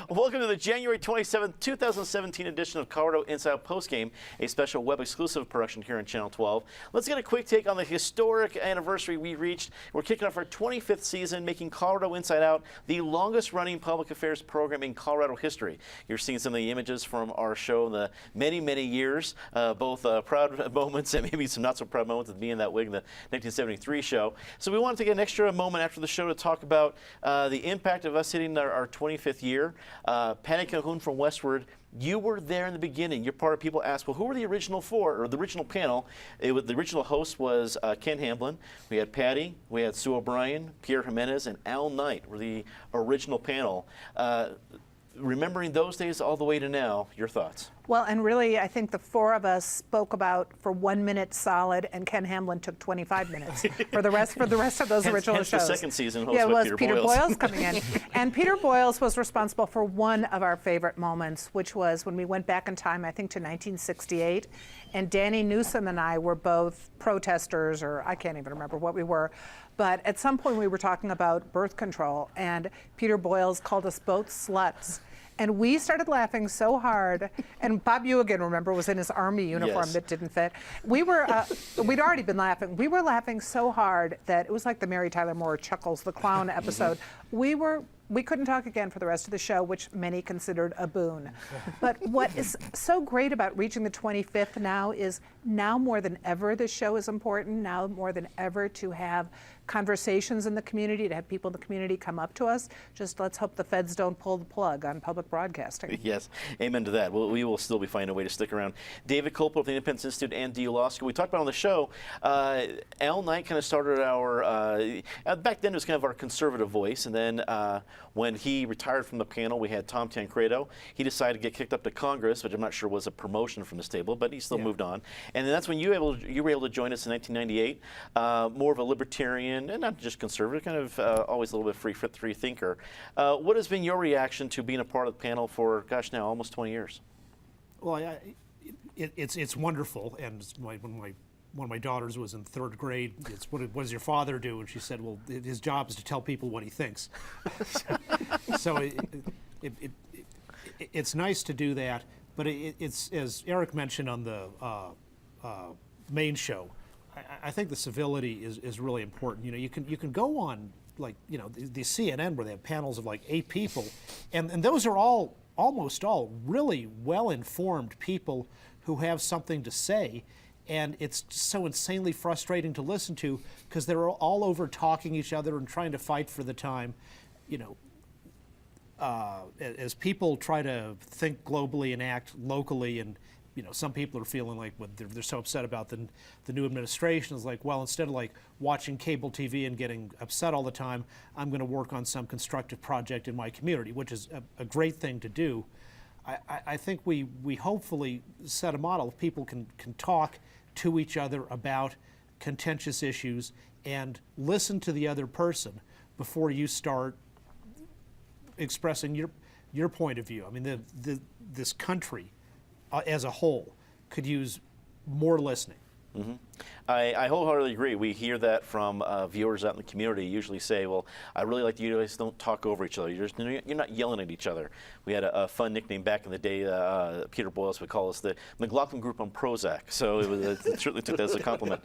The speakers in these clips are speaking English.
Welcome to the January 27th, 2017 edition of Colorado Inside Postgame, a special web-exclusive production here on Channel 12. Let's get a quick take on the historic anniversary we reached. We're kicking off our 25th season, making Colorado Inside Out the longest-running public affairs program in Colorado history. You're seeing some of the images from our show in the many, many years, both proud moments and maybe some not-so-proud moments with me in that wig in the 1973 show. So we wanted to get an extra moment after the show to talk about the impact of us hitting our 25th year. Patty Calhoun from Westward, you were there in the beginning. You're part of people ask, well, who were the original four, or the original panel? The original host was Ken Hamblin. We had Patty, we had Sue O'Brien, Pierre Jimenez, and Al Knight were the original panel. Remembering those days all the way to now, your thoughts? Well, and really, I think the four of us spoke about for 1 minute solid, and Ken Hamblin took 25 minutes for the rest of those original shows. The second season, yeah, it was Peter Boyles coming in, and Peter Boyles was responsible for one of our favorite moments, which was when we went back in time, I think to 1968, and Danny Newsom and I were both protesters, or I can't even remember what we were. But at some point we were talking about birth control, and Peter Boyles called us both sluts. And we started laughing so hard, and Bob Ewigan, remember, was in his army uniform Yes. that didn't fit. We were, we'd already been laughing. We were laughing so hard that it was like the Mary Tyler Moore Chuckles the Clown episode. We couldn't talk again for the rest of the show, which many considered a boon. But what is so great about reaching the 25th now is now more than ever this show is important, now more than ever to have conversations in the community, to have people in the community come up to us. Just let's hope the feds don't pull the plug on public broadcasting. Yes, amen to that. We will still be finding a way to stick around. David Kolper of the Independence Institute and D.U. Law School. We talked about on the show, Al Knight kind of started our, back then it was kind of our conservative voice, and then when he retired from the panel, we had Tom Tancredo. He decided to get kicked up to Congress, which I'm not sure was a promotion from the stable, but he still moved on. And then that's when you were able to join us in 1998, more of a libertarian, and not just conservative, kind of always a little bit free thinker. What has been your reaction to being a part of the panel for, gosh, now almost 20 years? Well, it's wonderful, and when one of my daughters was in third grade, it's what does your father do? And she said, well, his job is to tell people what he thinks. So it's nice to do that, but it's, as Eric mentioned on the main show, I think the civility is really important. You know, you can go on, like, you know, the CNN where they have panels of like 8 people, and those are almost all really well-informed people who have something to say. And it's so insanely frustrating to listen to because they're all over talking each other and trying to fight for the time. You know, as people try to think globally and act locally, and you know, some people are feeling like when they're so upset about the new administration is like, well, instead of like watching cable TV and getting upset all the time, I'm going to work on some constructive project in my community, which is a great thing to do. I think we hopefully set a model. If people can talk to each other about contentious issues and listen to the other person before you start expressing your point of view. I mean, this country as a whole could use more listening. Mm-hmm. I wholeheartedly agree. We hear that from viewers out in the community. Usually say, well, I really like you guys don't talk over each other. You're not yelling at each other. We had a fun nickname back in the day. Peter Boyles would call us the McLaughlin Group on Prozac. So it certainly took that as a compliment.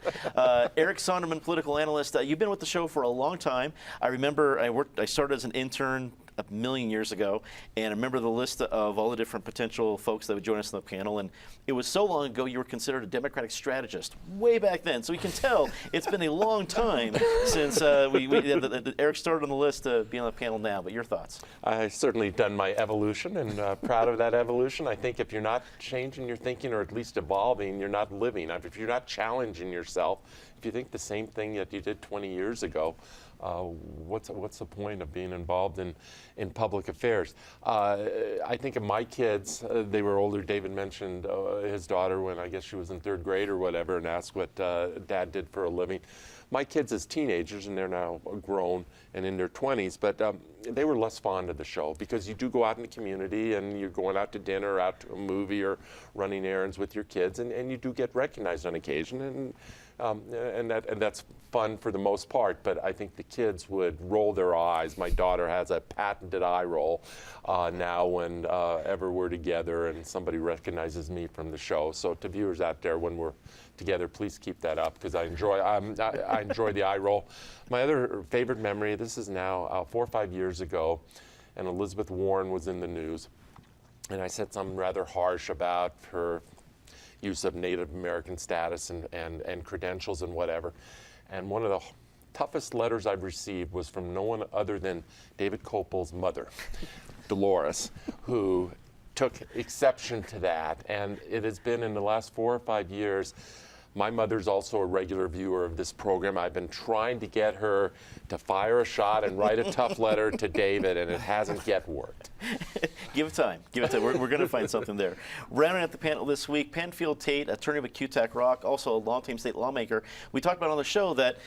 Eric Sonderman, political analyst. You've been with the show for a long time. I remember I started as an intern a million years ago, and I remember the list of all the different potential folks that would join us on the panel, and it was so long ago you were considered a Democratic strategist way back then, so we can tell it's been a long time since Eric started on the list to be on the panel now. But your thoughts? I've certainly done my evolution and proud of that evolution. I think if you're not changing your thinking or at least evolving, you're not living. If you're not challenging yourself, if you think the same thing that you did 20 years ago, what's the point of being involved in public affairs? I think of my kids, they were older. David mentioned his daughter when I guess she was in third grade or whatever, and asked what Dad did for a living. My kids as teenagers, and they're now grown and in their 20s, but they were less fond of the show because you do go out in the community and you're going out to dinner, or out to a movie, or running errands with your kids, and you do get recognized on occasion. And and that's fun for the most part, but I think the kids would roll their eyes. My daughter has a patented eye roll now whenever we're together and somebody recognizes me from the show. So to viewers out there, when we're together, please keep that up because I enjoy the eye roll. My other favorite memory, this is now 4 or 5 years ago, and Elizabeth Warren was in the news, and I said something rather harsh about her use of Native American status and credentials and whatever. And one of the toughest letters I've received was from no one other than David Koppel's mother, Dolores, who took exception to that. And it has been in the last 4 or 5 years. My mother's also a regular viewer of this program. I've been trying to get her to fire a shot and write a tough letter to David, and it hasn't yet worked. Give it time. Give it time. We're going to find something there. Rounding out the panel this week, Penfield Tate, attorney with Cutac Rock, also a longtime state lawmaker. We talked about on the show that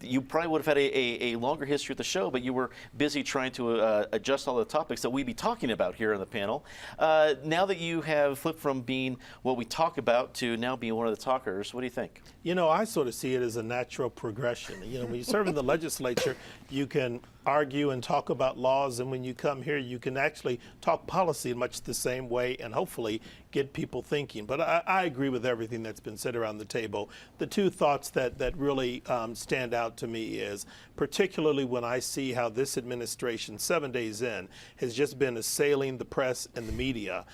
you probably would have had a longer history with the show, but you were busy trying to adjust all the topics that we'd be talking about here on the panel. Now that you have flipped from being what we talk about to now being one of the talkers, what do you think? You know, I sort of see it as a natural progression. You know, when you serve in the legislature, you can argue and talk about laws, and when you come here, you can actually talk policy in much the same way and hopefully get people thinking. But I agree with everything that's been said around the table. The two thoughts that really stand out to me is particularly when I see how this administration, 7 days in, has just been assailing the press and the media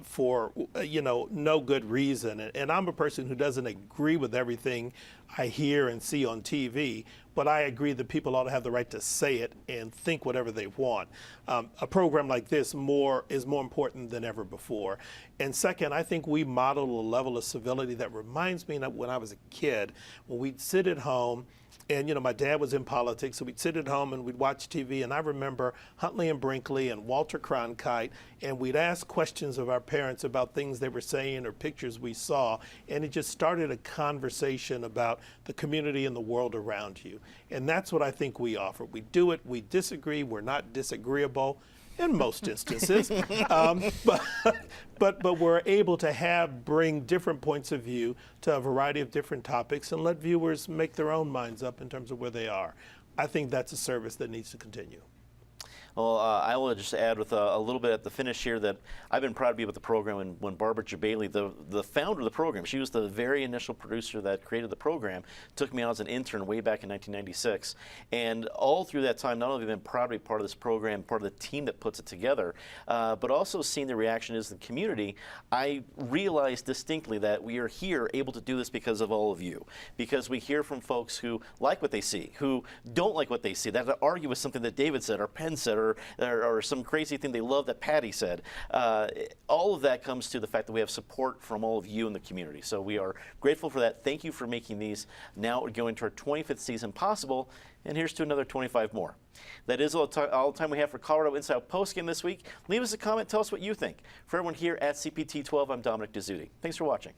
for, no good reason. And I'm a person who doesn't agree with everything I hear and see on TV, but I agree that people ought to have the right to say it and think whatever they want. A program like this is more important than ever before. And second, I think we model a level of civility that reminds me of when I was a kid, when we'd sit at home. And, my dad was in politics, so we'd sit at home and we'd watch TV. And I remember Huntley and Brinkley and Walter Cronkite, and we'd ask questions of our parents about things they were saying or pictures we saw. And it just started a conversation about the community and the world around you. And that's what I think we offer. We do it, we disagree, we're not disagreeable in most instances, but we're able to bring different points of view to a variety of different topics and let viewers make their own minds up in terms of where they are. I think that's a service that needs to continue. Well, I will just add with a little bit at the finish here that I've been proud to be with the program when Barbara Jabali, the founder of the program, she was the very initial producer that created the program, took me on as an intern way back in 1996. And all through that time, not only have I been proud to be part of this program, part of the team that puts it together, but also seeing the reaction is in the community, I realized distinctly that we are here able to do this because of all of you. Because we hear from folks who like what they see, who don't like what they see, that argue with something that David said or Penn said or some crazy thing they love that Patty said. All of that comes to the fact that we have support from all of you in the community. So we are grateful for that. Thank you for making these now going to our 25th season possible. And here's to another 25 more. That is all the time we have for Colorado Inside Postgame this week. Leave us a comment. Tell us what you think. For everyone here at CPT 12, I'm Dominic Dezzutti. Thanks for watching.